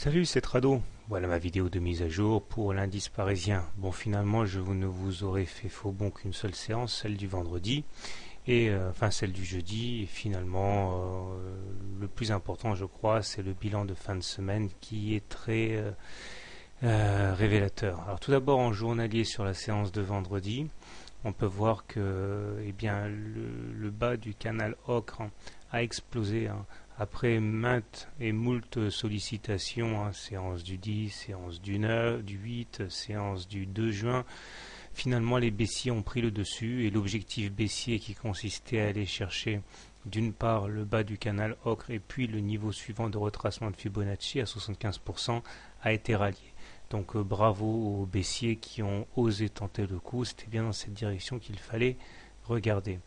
Salut, c'est Trado. Voilà ma vidéo de mise à jour pour l'indice parisien. Bon, finalement, je ne vous aurais fait faux bon qu'une seule séance, celle du vendredi, et enfin celle du jeudi. Et finalement, le plus important, je crois, c'est le bilan de fin de semaine qui est très révélateur. Alors, tout d'abord, en journalier sur la séance de vendredi, on peut voir que eh bien, le bas du canal ocre a explosé après maintes et moult sollicitations, séance du 10, séance du 9, du 8, séance du 2 juin. Finalement, les baissiers ont pris le dessus et l'objectif baissier qui consistait à aller chercher d'une part le bas du canal ocre et puis le niveau suivant de retracement de Fibonacci à 75% a été rallié. Donc bravo aux baissiers qui ont osé tenter le coup, c'était bien dans cette direction qu'il fallait regarder.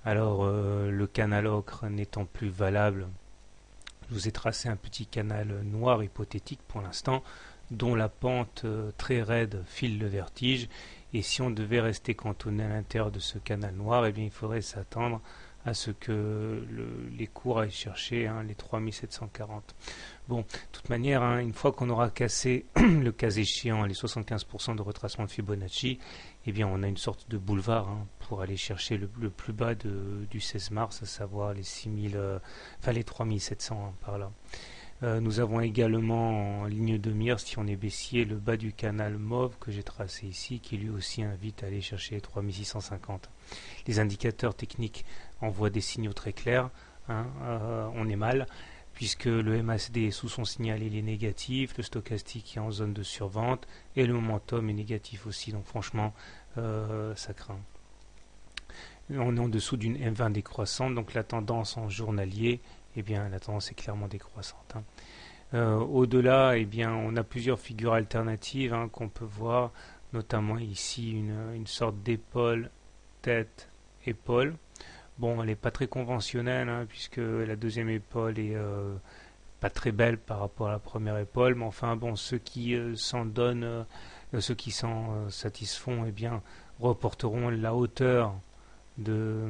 Alors le canal ocre n'étant plus valable, je vous ai tracé un petit canal noir hypothétique pour l'instant, dont la pente très raide file le vertige, et si on devait rester cantonné à l'intérieur de ce canal noir, eh bien il faudrait s'attendre à ce que les cours aillent chercher les 3740. Bon, de toute manière, une fois qu'on aura cassé le cas échéant les 75% de retracement de Fibonacci, eh bien on a une sorte de boulevard pour aller chercher le plus bas du 16 mars, à savoir les 6000, les 3700 par là. Nous avons également en ligne de mire, si on est baissier, le bas du canal mauve que j'ai tracé ici, qui lui aussi invite à aller chercher les 3650. Les indicateurs techniques envoient des signaux très clairs, on est mal, puisque le MACD est sous son signal, il est négatif, le stochastique est en zone de survente, et le momentum est négatif aussi, donc franchement, ça craint. On est en dessous d'une M20 décroissante, donc la tendance en journalier, eh bien, la tendance est clairement décroissante. Au-delà, eh bien, on a plusieurs figures alternatives qu'on peut voir, notamment ici une sorte d'épaule, tête, épaule. Bon, elle n'est pas très conventionnelle, puisque la deuxième épaule est pas très belle par rapport à la première épaule, mais enfin, bon, ceux qui s'en donnent, ceux qui s'en satisfont, eh bien, reporteront la hauteur de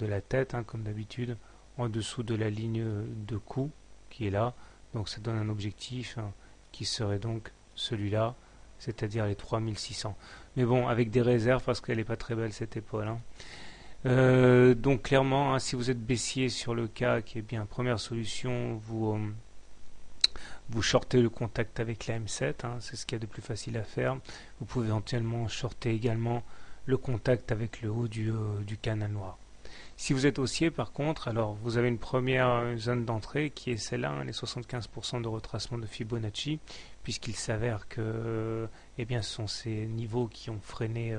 la tête, comme d'habitude, en dessous de la ligne de coup qui est là. Donc ça donne un objectif qui serait donc celui-là, c'est-à-dire les 3600. Mais bon, avec des réserves parce qu'elle n'est pas très belle cette épaule. Donc clairement, si vous êtes baissier sur le CAC, eh bien première solution, vous shortez le contact avec la M7, c'est ce qu'il y a de plus facile à faire. Vous pouvez éventuellement shorter également le contact avec le haut du canal noir. Si vous êtes haussier par contre, alors vous avez une première zone d'entrée qui est celle-là, les 75% de retracement de Fibonacci, puisqu'il s'avère que ce sont ces niveaux qui ont freiné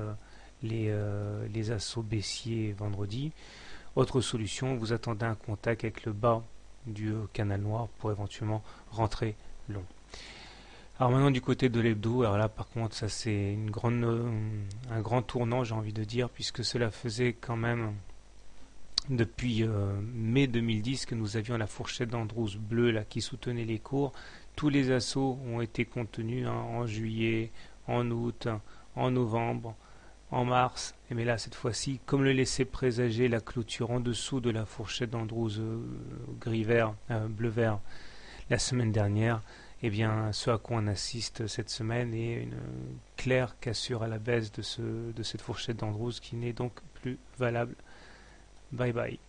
les assauts baissiers vendredi. Autre solution, vous attendez un contact avec le bas du canal noir pour éventuellement rentrer long. Alors maintenant du côté de l'hebdo, alors là par contre ça c'est un grand tournant, j'ai envie de dire, puisque cela faisait quand même depuis mai 2010 que nous avions la fourchette d'Andrews bleue là, qui soutenait les cours. Tous les assauts ont été contenus en juillet, en août, en novembre, en mars, mais là cette fois-ci, comme le laissait présager la clôture en dessous de la fourchette d'Andrews gris-vert, bleu-vert la semaine dernière, eh bien, ce à quoi on assiste cette semaine est une claire cassure à la baisse de cette fourchette d'Andrews qui n'est donc plus valable. Bye bye.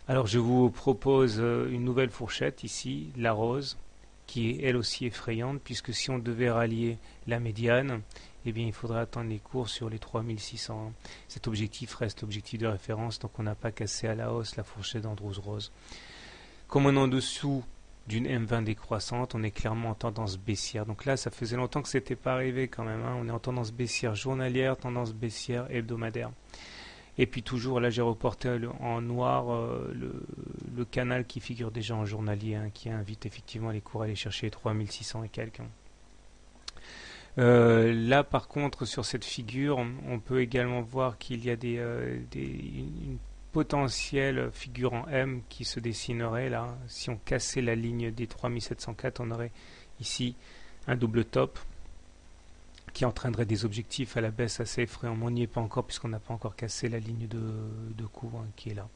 Alors je vous propose une nouvelle fourchette ici, la rose, qui est elle aussi effrayante, puisque si on devait rallier la médiane, eh bien il faudrait attendre les cours sur les 3600. Cet objectif reste l'objectif de référence, donc on n'a pas cassé à la hausse la fourchette d'Andrews rose. Comme on est en dessous d'une M20 décroissante, on est clairement en tendance baissière. Donc là, ça faisait longtemps que ce n'était pas arrivé quand même. On est en tendance baissière journalière, tendance baissière hebdomadaire. Et puis toujours, là j'ai reporté en noir le canal qui figure déjà en journalier, qui invite effectivement les cours à aller chercher les 3600 et quelques. Là par contre, sur cette figure, on peut également voir qu'il y a une potentielle figure en M qui se dessinerait là. Si on cassait la ligne des 3704, on aurait ici un double top qui entraînerait des objectifs à la baisse assez effrayants. On n'y est pas encore puisqu'on n'a pas encore cassé la ligne de cours qui est là.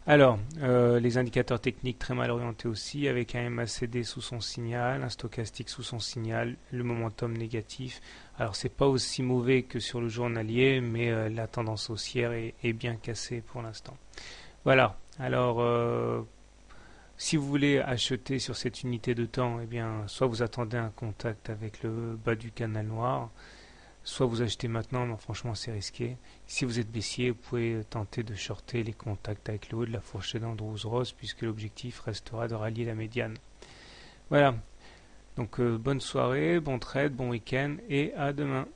Alors, les indicateurs techniques très mal orientés aussi, avec un MACD sous son signal, un stochastique sous son signal, le momentum négatif. Alors, c'est pas aussi mauvais que sur le journalier, mais la tendance haussière est bien cassée pour l'instant. Voilà. Alors, si vous voulez acheter sur cette unité de temps, eh bien, soit vous attendez un contact avec le bas du canal noir, soit vous achetez maintenant, mais franchement c'est risqué. Si vous êtes baissier, vous pouvez tenter de shorter les contacts avec le haut de la fourchette d'Andrews-Ross, puisque l'objectif restera de rallier la médiane. Voilà, donc bonne soirée, bon trade, bon week-end et à demain.